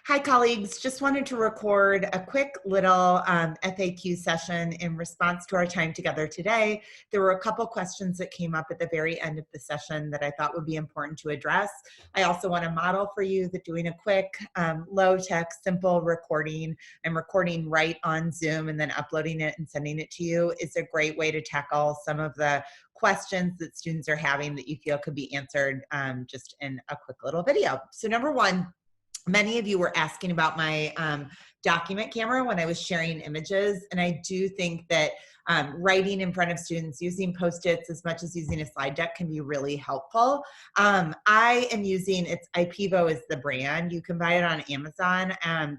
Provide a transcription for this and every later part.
Hi, colleagues. Just wanted to record a quick little FAQ session in response to our time together today. There were a couple questions that came up at the very end of the session that I thought would be important to address. I also want to model for you that doing a quick, low-tech, simple recording. I'm recording right on Zoom and then uploading it and sending it to you is a great way to tackle some of the questions that students are having that you feel could be answered just in a quick little video. So number one, many of you were asking about my document camera when I was sharing images, and I do think that writing in front of students using Post-its as much as using a slide deck can be really helpful. I am using, it's IPEVO is the brand. You can buy it on Amazon.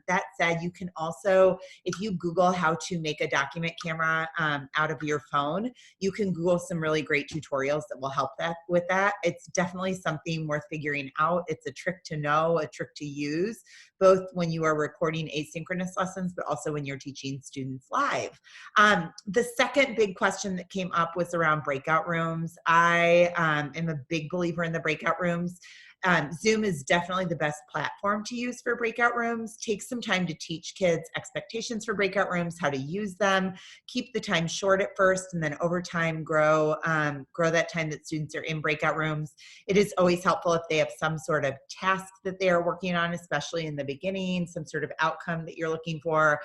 That said, you can also, if you Google how to make a document camera out of your phone, you can Google some really great tutorials that will help with that. It's definitely something worth figuring out. It's a trick to know, a trick to use, both when you are recording asynchronous lessons, but also when you're teaching students live. The second big question that came up was around breakout rooms. I am a big believer in the breakout rooms. Zoom is definitely the best platform to use for breakout rooms. Take some time to teach kids expectations for breakout rooms, how to use them. Keep the time short at first, and then over time grow that time that students are in breakout rooms. It is always helpful if they have some sort of task that they are working on, especially in the beginning, some sort of outcome that you're looking for.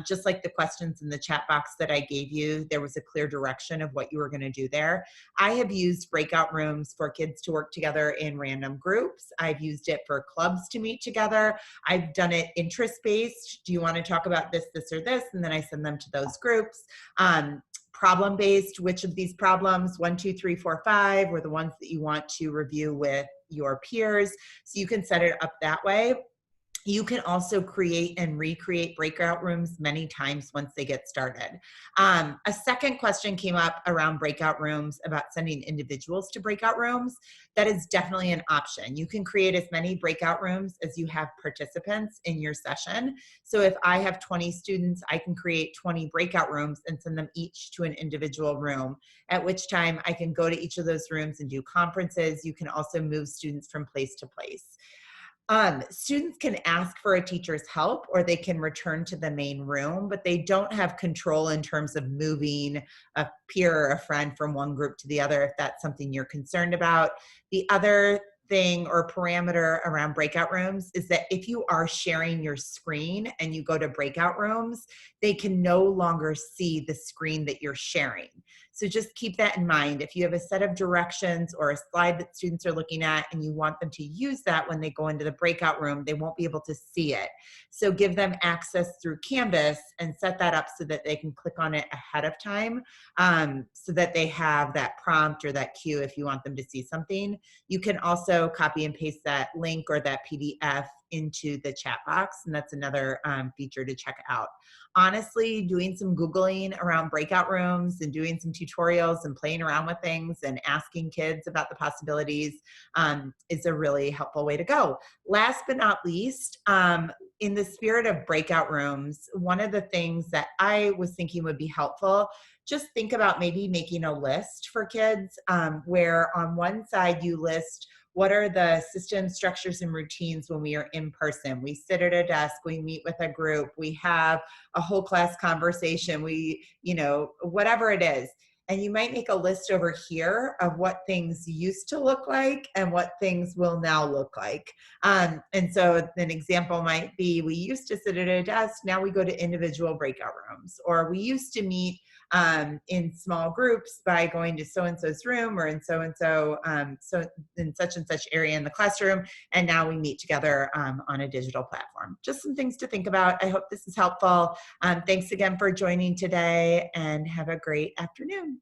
Just like the questions in the chat box that I gave you, there was a clear direction of what you were going to do there. I have used breakout rooms for kids to work together in random groups. I've used it for clubs to meet together. I've done it interest-based. Do you want to talk about this, this, or this? And then I send them to those groups. Problem-based, which of these problems, 1, 2, 3, 4, 5, were the ones that you want to review with your peers. So you can set it up that way. You can also create and recreate breakout rooms many times once they get started. A second question came up around breakout rooms, about sending individuals to breakout rooms. That is definitely an option. You can create as many breakout rooms as you have participants in your session. So if I have 20 students, I can create 20 breakout rooms and send them each to an individual room, at which time I can go to each of those rooms and do conferences. You can also move students from place to place. Students can ask for a teacher's help, or they can return to the main room, but they don't have control in terms of moving a peer or a friend from one group to the other if that's something you're concerned about. The other thing or parameter around breakout rooms is that if you are sharing your screen and you go to breakout rooms, they can no longer see the screen that you're sharing. So just keep that in mind. If you have a set of directions or a slide that students are looking at and you want them to use that when they go into the breakout room, they won't be able to see it. So give them access through Canvas and set that up so that they can click on it ahead of time, so that they have that prompt or that cue if you want them to see something. You can also copy and paste that link or that PDF into the chat box, and that's another feature to check out. Honestly, doing some Googling around breakout rooms and doing some tutorials and playing around with things and asking kids about the possibilities is a really helpful way to go. Last but not least, in the spirit of breakout rooms, one of the things that I was thinking would be helpful, just think about maybe making a list for kids where on one side you list what are the system structures and routines when we are in person. We sit at a desk, we meet with a group, we have a whole class conversation, we, whatever it is. And you might make a list over here of what things used to look like and what things will now look like. And so an example might be, we used to sit at a desk, now we go to individual breakout rooms. Or we used to meet in small groups by going to so-and-so's room, or in so-and-so, so in such and such area in the classroom, and now we meet together on a digital platform. Just some things to think about. I hope this is helpful. Thanks again for joining today, and have a great afternoon.